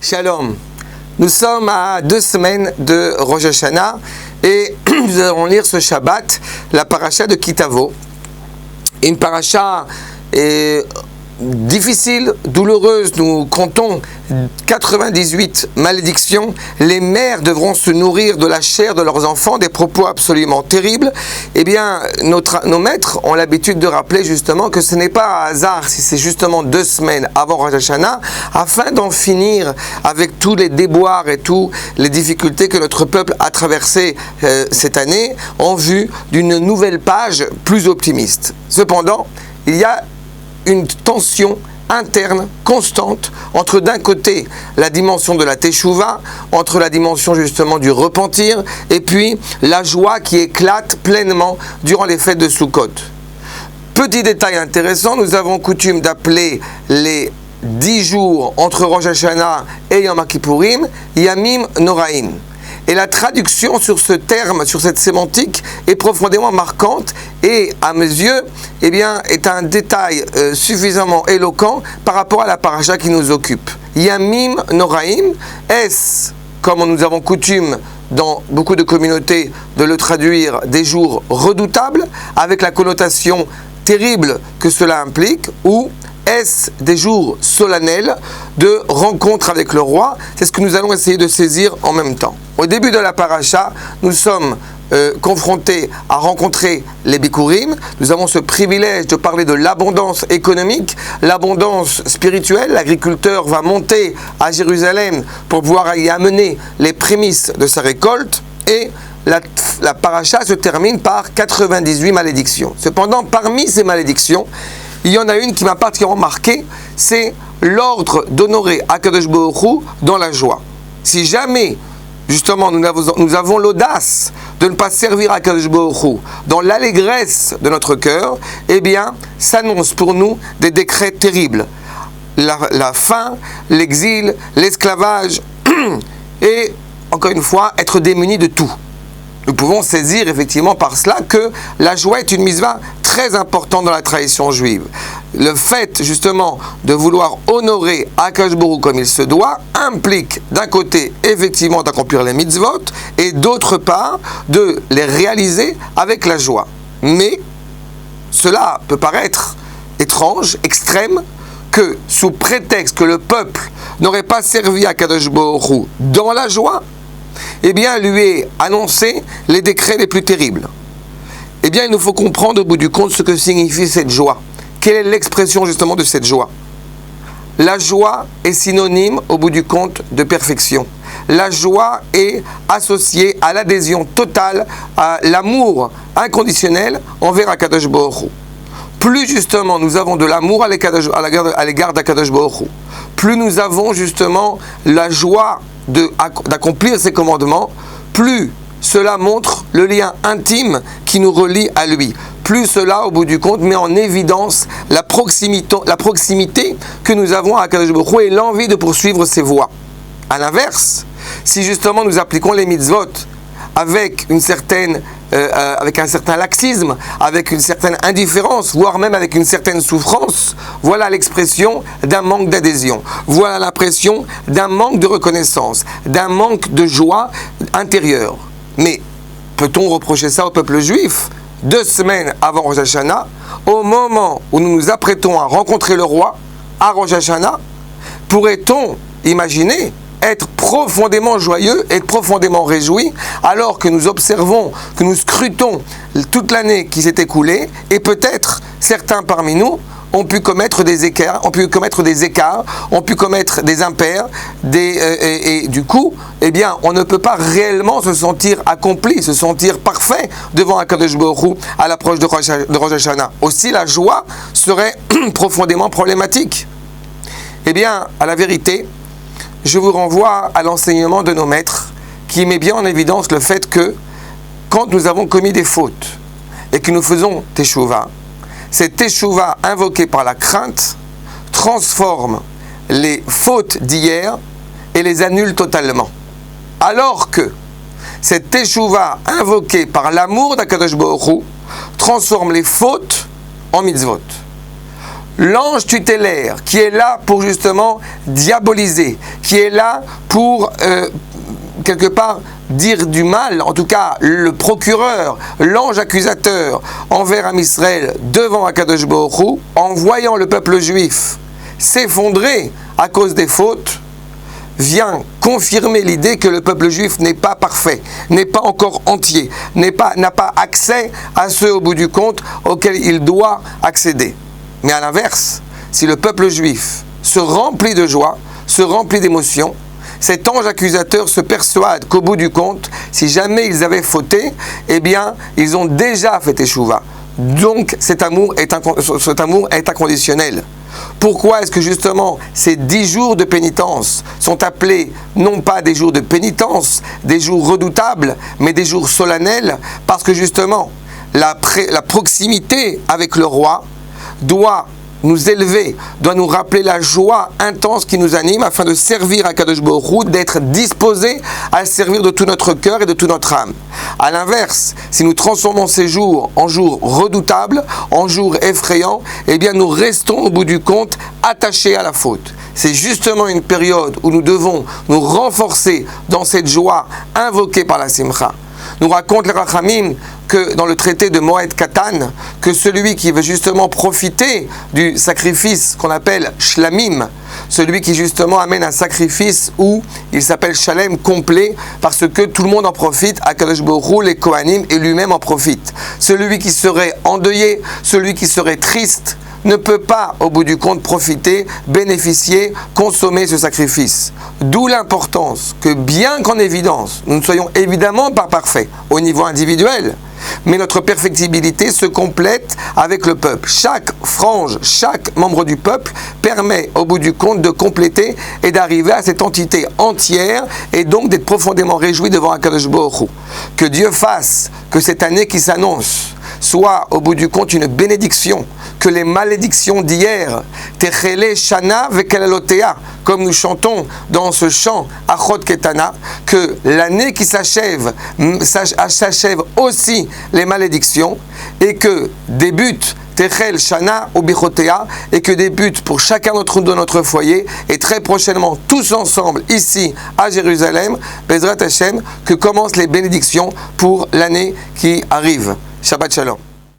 Shalom. Nous sommes à 2 semaines de Rosh Hashanah et nous allons lire ce Shabbat la paracha de Kitavo. Une paracha difficile, douloureuse. Nous comptons 98 malédictions. Les mères devront se nourrir de la chair de leurs enfants, des propos absolument terribles. Eh bien, nos maîtres ont l'habitude de rappeler justement que ce n'est pas un hasard si c'est justement 2 semaines avant Rosh Hashanah, afin d'en finir avec tous les déboires et toutes les difficultés que notre peuple a traversées cette année, en vue d'une nouvelle page plus optimiste. Cependant, il y a une tension interne constante entre d'un côté la dimension de la teshuva, entre la dimension justement du repentir, et puis la joie qui éclate pleinement durant les fêtes de Sukkot. Petit détail intéressant, nous avons coutume d'appeler les 10 jours entre Rosh Hashanah et Yom Kippourim Yamim Noraim. Et la traduction sur ce terme, sur cette sémantique, est profondément marquante et, à mes yeux, eh bien, est un détail suffisamment éloquent par rapport à la paracha qui nous occupe. Yamim Noraim, est-ce, comme nous avons coutume dans beaucoup de communautés de le traduire, des jours redoutables, avec la connotation terrible que cela implique, ou est-ce des jours solennels de rencontre avec le roi? C'est ce que nous allons essayer de saisir en même temps. Au début de la paracha, nous sommes confrontés à rencontrer les Bikurim. Nous avons ce privilège de parler de l'abondance économique, l'abondance spirituelle. L'agriculteur va monter à Jérusalem pour pouvoir y amener les prémices de sa récolte. Et la paracha se termine par 98 malédictions. Cependant, parmi ces malédictions, il y en a une qui m'a particulièrement marqué, c'est l'ordre d'honorer Akadosh Baruch Hu dans la joie. Si jamais, justement, nous avons l'audace de ne pas servir Akadosh Baruch Hu dans l'allégresse de notre cœur, eh bien, s'annoncent pour nous des décrets terribles. La faim, l'exil, l'esclavage et, encore une fois, être démunis de tout. Nous pouvons saisir effectivement par cela que la joie est une mitzvah très importante dans la tradition juive. Le fait justement de vouloir honorer Akadosh Baruch Hu comme il se doit implique d'un côté effectivement d'accomplir les mitzvot et d'autre part de les réaliser avec la joie. Mais cela peut paraître étrange, extrême, que sous prétexte que le peuple n'aurait pas servi Akadosh Baruch Hu dans la joie, eh bien, lui est annoncé les décrets les plus terribles. Eh bien, il nous faut comprendre au bout du compte ce que signifie cette joie. Quelle est l'expression justement de cette joie? La joie est synonyme au bout du compte de perfection. La joie est associée à l'adhésion totale, à l'amour inconditionnel envers Akadosh Baruch Hu. Plus justement nous avons de l'amour à l'égard d'Akadosh Baruch Hu, plus nous avons justement la joie d'accomplir ses commandements, plus cela montre le lien intime qui nous relie à lui. Plus cela, au bout du compte, met en évidence la proximité que nous avons à Akadosh Baruch Hu et l'envie de poursuivre ses voies. A l'inverse, si justement nous appliquons les mitzvot avec un certain laxisme, avec une certaine indifférence, voire même avec une certaine souffrance, voilà l'expression d'un manque d'adhésion. Voilà l'impression d'un manque de reconnaissance, d'un manque de joie intérieure. Mais peut-on reprocher ça au peuple juif 2 semaines avant Rosh Hashanah, au moment où nous nous apprêtons à rencontrer le roi, à Rosh Hashanah? Pourrait-on imaginer être profondément joyeux, être profondément réjoui, alors que nous observons, que nous scrutons toute l'année qui s'est écoulée, et peut-être certains parmi nous ont pu commettre des écarts, ont pu commettre des impairs, et du coup, eh bien, on ne peut pas réellement se sentir accompli, se sentir parfait devant Akadosh Baruch Hu à l'approche de Rosh Hashanah. Aussi, la joie serait profondément problématique. Eh bien, à la vérité, je vous renvoie à l'enseignement de nos maîtres qui met bien en évidence le fait que quand nous avons commis des fautes et que nous faisons teshuva, cette teshuva invoquée par la crainte transforme les fautes d'hier et les annule totalement. Alors que cette teshuva invoquée par l'amour d'Akadosh Baruch Hu transforme les fautes en mitzvot. l'ange tutélaire qui est là pour justement diaboliser, qui est là pour quelque part dire du mal, en tout cas le procureur, l'ange accusateur envers Am Israël devant Akadosh Baruch Hu, en voyant le peuple juif s'effondrer à cause des fautes, vient confirmer l'idée que le peuple juif n'est pas parfait, n'est pas encore entier, n'a pas accès à ceux au bout du compte auxquels il doit accéder. Mais à l'inverse, si le peuple juif se remplit de joie, se remplit d'émotion, cet ange accusateur se persuade qu'au bout du compte, si jamais ils avaient fauté, eh bien, ils ont déjà fait teshuva. Donc, cet amour est inconditionnel. Pourquoi est-ce que justement ces 10 jours de pénitence sont appelés non pas des jours de pénitence, des jours redoutables, mais des jours solennels? Parce que justement, la proximité avec le roi doit nous élever, doit nous rappeler la joie intense qui nous anime afin de servir à Kadosh Baruch Hu, d'être disposé à le servir de tout notre cœur et de toute notre âme. A l'inverse, si nous transformons ces jours en jours redoutables, en jours effrayants, eh bien nous restons au bout du compte attachés à la faute. C'est justement une période où nous devons nous renforcer dans cette joie invoquée par la Simcha. Nous raconte les Rachamim que dans le traité de Moed Katan, que celui qui veut justement profiter du sacrifice qu'on appelle Shlamim, celui qui justement amène un sacrifice où il s'appelle Shalem complet, parce que tout le monde en profite, Akadosh Baruch Hu, les Kohanim et lui-même en profite. Celui qui serait endeuillé, celui qui serait triste, ne peut pas, au bout du compte, profiter, bénéficier, consommer ce sacrifice. D'où l'importance que, bien qu'en évidence, nous ne soyons évidemment pas parfaits au niveau individuel, mais notre perfectibilité se complète avec le peuple. Chaque frange, chaque membre du peuple permet, au bout du compte, de compléter et d'arriver à cette entité entière et donc d'être profondément réjoui devant Akadosh Baruch Hu. Que Dieu fasse que cette année qui s'annonce soit au bout du compte une bénédiction, que les malédictions d'hier, Techele Shana Vekelalotea, comme nous chantons dans ce chant Achot Ketana, que l'année qui s'achève aussi les malédictions, et que débute Techel Shana ou Bichotea, et que débute pour chacun d'entre nous de notre foyer, et très prochainement tous ensemble ici à Jérusalem, Bezrat Hashem, que commencent les bénédictions pour l'année qui arrive. Shabbat Shalom.